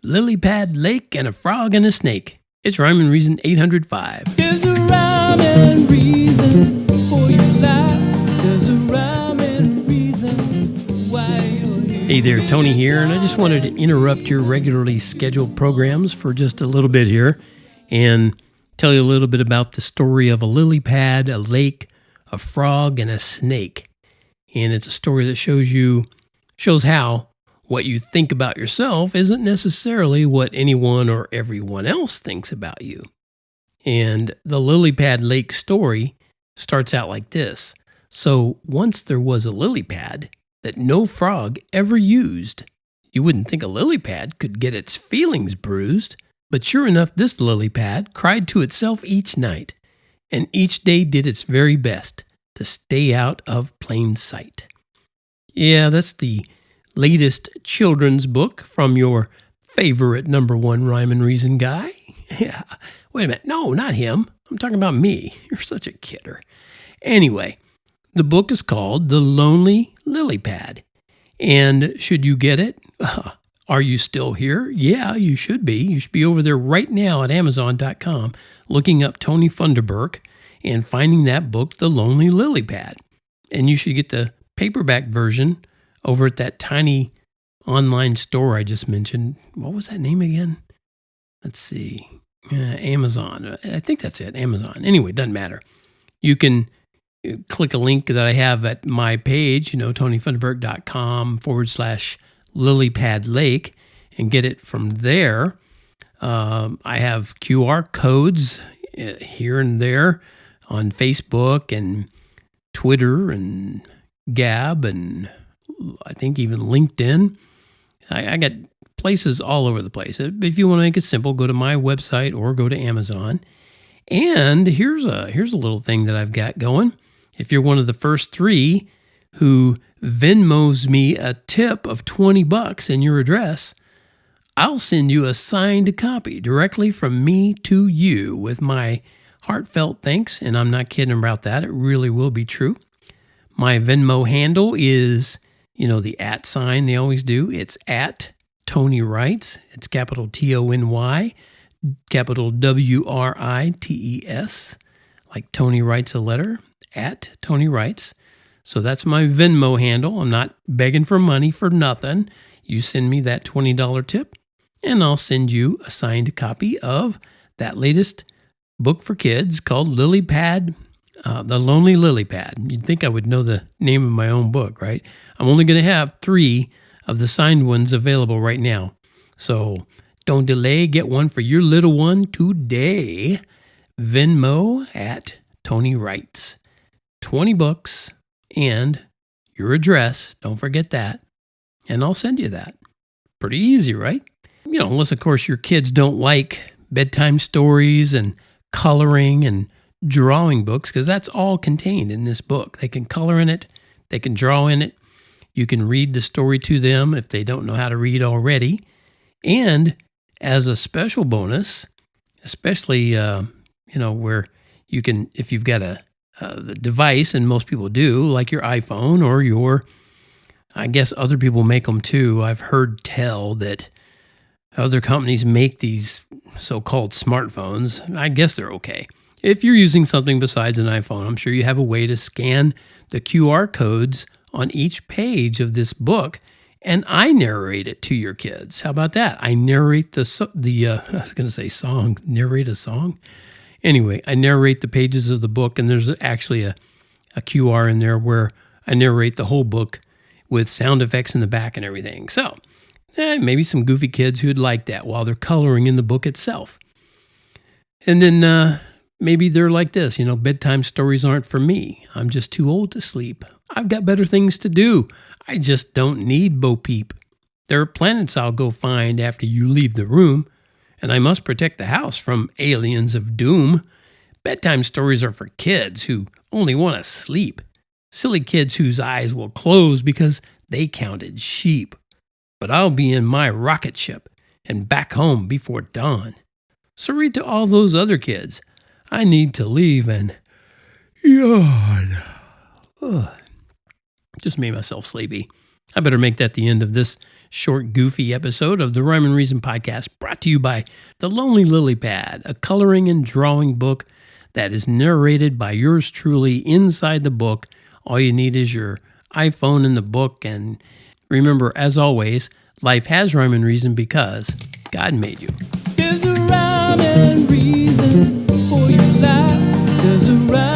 Lilypad Lake and a Frog and a Snake. It's Rhyme and Reason 805. There's a rhyme and reason for your life. There's a rhyme and reason why you're here. Hey there, Tony here, and I just wanted to interrupt your regularly scheduled programs for just a little bit here and tell you a little bit about the story of a lily pad, a lake, a frog, and a snake. And it's a story that shows how what you think about yourself isn't necessarily what anyone or everyone else thinks about you. And the Lilypad Lake story starts out like this. So once there was a lily pad that no frog ever used. You wouldn't think a lily pad could get its feelings bruised, but sure enough, this lily pad cried to itself each night, and each day did its very best to stay out of plain sight. Yeah, that's the latest children's book from your favorite number one rhyme and reason guy. Yeah, wait a minute. No, not him. I'm talking about me. You're such a kidder. Anyway, the book is called The Lonely Lily Pad. And should you get it? Are you still here? Yeah, you should be. You should be over there right now at Amazon.com looking up Tony Funderburk and finding that book, The Lonely Lily Pad. And you should get the paperback version over at that tiny online store I just mentioned. What was that name again? Let's see. Amazon. I think that's it. Amazon. Anyway, doesn't matter. You can click a link that I have at my page, tonyfunderburk.com/Lilypad Lake and get it from there. I have QR codes here and there on Facebook and Twitter and Gab and I think even LinkedIn. I got places all over the place. If you want to make it simple, go to my website or go to Amazon. And here's a little thing that I've got going. If you're one of the first 3 who Venmos me a tip of $20 in your address, I'll send you a signed copy directly from me to you with my heartfelt thanks. And I'm not kidding about that. It really will be true. My Venmo handle is, the @ sign they always do. It's at Tony Writes. It's capital Tony, capital WRITES, like Tony writes a letter, at Tony Writes. So that's my Venmo handle. I'm not begging for money for nothing. You send me that $20 tip, and I'll send you a signed copy of that latest book for kids called Lilypad, The Lonely Lily Pad. You'd think I would know the name of my own book, right? I'm only going to have 3 of the signed ones available right now. So don't delay. Get one for your little one today. Venmo at Tony Writes. $20 and your address. Don't forget that. And I'll send you that. Pretty easy, right? Unless, of course, your kids don't like bedtime stories and coloring and drawing books, because that's all contained in this book. They can color in it. They can draw in it. You can read the story to them if they don't know how to read already. And as a special bonus, especially, where you can, if you've got the device, and most people do, like your iPhone or I guess other people make them too. I've heard tell that other companies make these so-called smartphones. I guess they're okay. If you're using something besides an iPhone, I'm sure you have a way to scan the QR codes on each page of this book, and I narrate it to your kids. How about that? I narrate I was going to say song, narrate a song. Anyway, I narrate the pages of the book, and there's actually a QR in there where I narrate the whole book with sound effects in the back and everything. So maybe some goofy kids who'd like that while they're coloring in the book itself. And then maybe they're like this, bedtime stories aren't for me. I'm just too old to sleep. I've got better things to do. I just don't need Bo Peep. There are planets I'll go find after you leave the room, and I must protect the house from aliens of doom. Bedtime stories are for kids who only want to sleep. Silly kids whose eyes will close because they counted sheep. But I'll be in my rocket ship and back home before dawn. So read to all those other kids. I need to leave and yawn. Just made myself sleepy. I better make that the end of this short, goofy episode of the Rhyme and Reason podcast brought to you by The Lonely Lilypad, a coloring and drawing book that is narrated by yours truly inside the book. All you need is your iPhone in the book. And remember, as always, life has rhyme and reason because God made you. There's a rhyme and reason for your life. There's a rhyme